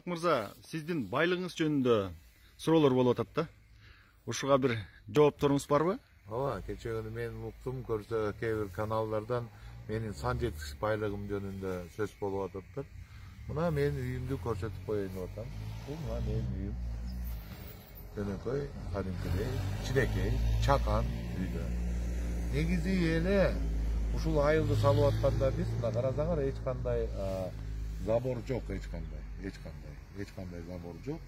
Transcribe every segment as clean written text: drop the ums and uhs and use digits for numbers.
Жомарт мырза, сиздин байлыгыңыз жөнүндө суроолор болуп атат да. Ушуга бир жоопторуңуз барбы? Ооба, кечээ күнү мен уктум, көрсө кээ бир каналдардан менин сан жеткис байлыгым жөнүндө сөз болуп атат. Мына менин үйүмдү көрсөтүп коеюн деп атам. Бул мына менин үйүм. Жөнөкөй, кадимкидей, кичинекей, чакан үйдө. Негизи эле ушул айылды салып атканда биз мына карасаңар эч кандай забор жок, эч кандай забор жок.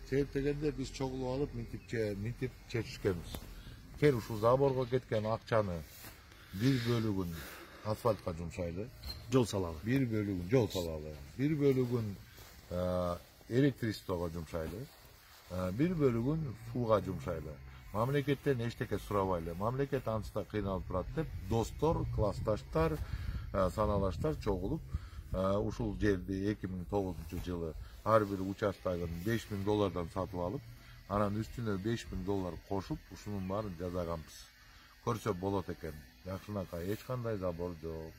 Себеп дегенде биз чогулуп алып мынтип чечишкенбиз. Кел ушул заборго кеткен акчаны бир бөлүгүн асфальтка жумшайлы, Жол салалы. бир бөлүгүн жол салалы, бир бөлүгүн электричествого жумшайлы, бир бөлүгүн сууга жумшайлы. Мамлекеттен эчтеке сурабайлы. Мамлекет ансызда кыйналып турат деп достор, классташтар, саналаштар чогулуп ушул жерди 2009-жылы ар бир участогун $5000 сатып алып, анан үстүнө $5000 кошуп, ушунун баарын жасаганбыз. Көрсө болот экен. Жакшынакай эч кандай забор жок.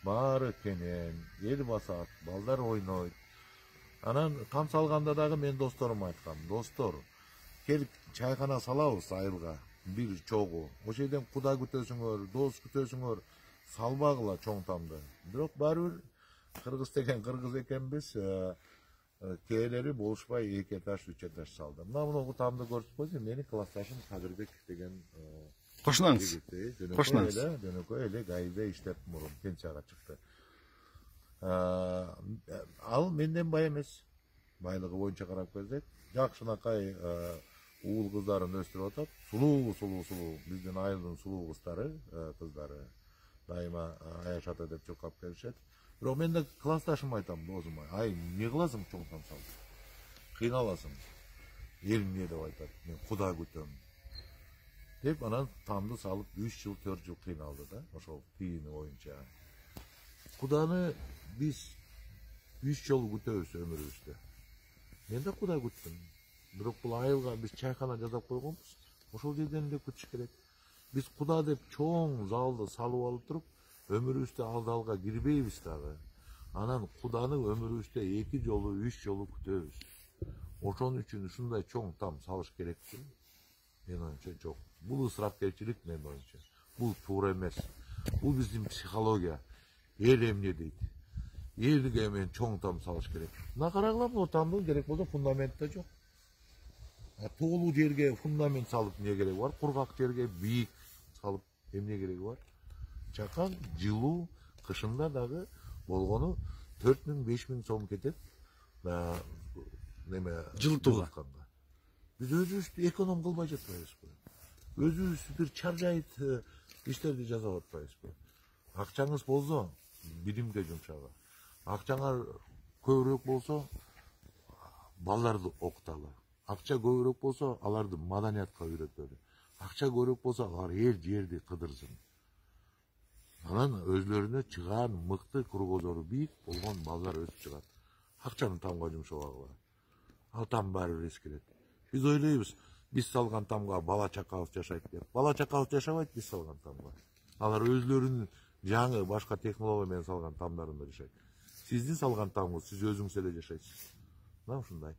Баары кенен, эл басат, балдар ойнойт. Анан там салганда дагы мен досторума айткам, достор, кел чайкана салабыз айылга, бир чогуу. Ошол жерден куда күтөсүңөр, дос күтөсүңөр, салбагыла чоң тамды. Бирок баары бир кыргыз деген кыргыз экенбиз, кээлери болушпай 2 этаж, 3 этаж салды. Мына тамды көрсөтүп койсо, менин классташым Кадырбек деген Кошунаңыз. Жөнөкөй эле ГАИде иштеп мурун пенсияга чыкты. Ал менден бай эмес. Байлыгы боюнча карап келсек, жакшынакай уул кыздарын өстүрүп атат. Сулуу. Биздин айылдын сулуу кыздары дайыма аяшата деп чуркап келишет. Бирок мен да классташыма айтам, досума, ай, эмне кыласың чоң там салып? Кыйналасың. Эл эмне деп айтат? Мен куда күтөм. Деп анан тамды салып 3 жыл, 4 жыл кыйналды да, ошол тийини боюнча. Куданы биз 3 жолу күтөбүз өмүрүбүздө. Мен да куда күттүм. Бирок бул айылга биз чайкана жасап койгонбуз. Ошол жерден эле күтүш керек. Биз куда деп чоң залды салып алып туруп, өмүрүбүздө ал залга кирбейбиз дагы. Анан куданы өмүрүбүздө 2 жолу, 3 жолу күтөбүз. Ошон үчүн ушундай чоң там салыш керекпи? Мен оюмча жок. Бул ысырапкерчилик мен оюмча. Бул туура эмес. Бул биздин психология. Эл эмне дейт? Элге мен чоң там салыш керек. Мына карагыла, бул тамдын керек болсо фундамент да жок. Тоолуу жерге фундамент салып эмне кереги бар? Кургак жерге бийик салып эмне кереги бар? Чакан, жылуу, кышында дагы болгону 4000–5000 сом кетет. Жылытууга. Биз өзүбүздү эконом кылбай жатпайбызбы? Өзүбүз бир чаржайт иштерди жасап атпайбызбы? Акчаңыз болсо, билимге жумшагыла. Акчаңар көбүрөөк болсо, балдарды окуталы. Акча көбүрөөк болсо, аларды маданиятка үйрөтөлү. Акча көбүрөөк болсо, алар эл жерди кыдырсын. Анан өзлөрүнө чыгаан мыкты кругозору бийик болгон балдар өсүп чыгат. Акчаны тамга жумшабагыла. Ал там баары бир эскерет. Биз ойлойбуз, биз салган тамга бала чакабыз жашайт деп. Бала чакабыз жашабайт биз салган тамга. Алар өзлөрүнүн жаңы башка технология менен салган тамдарында жашайт. Сиздин салган тамгы сиз өзүңүз эле жашайсыз. Мына ушундай.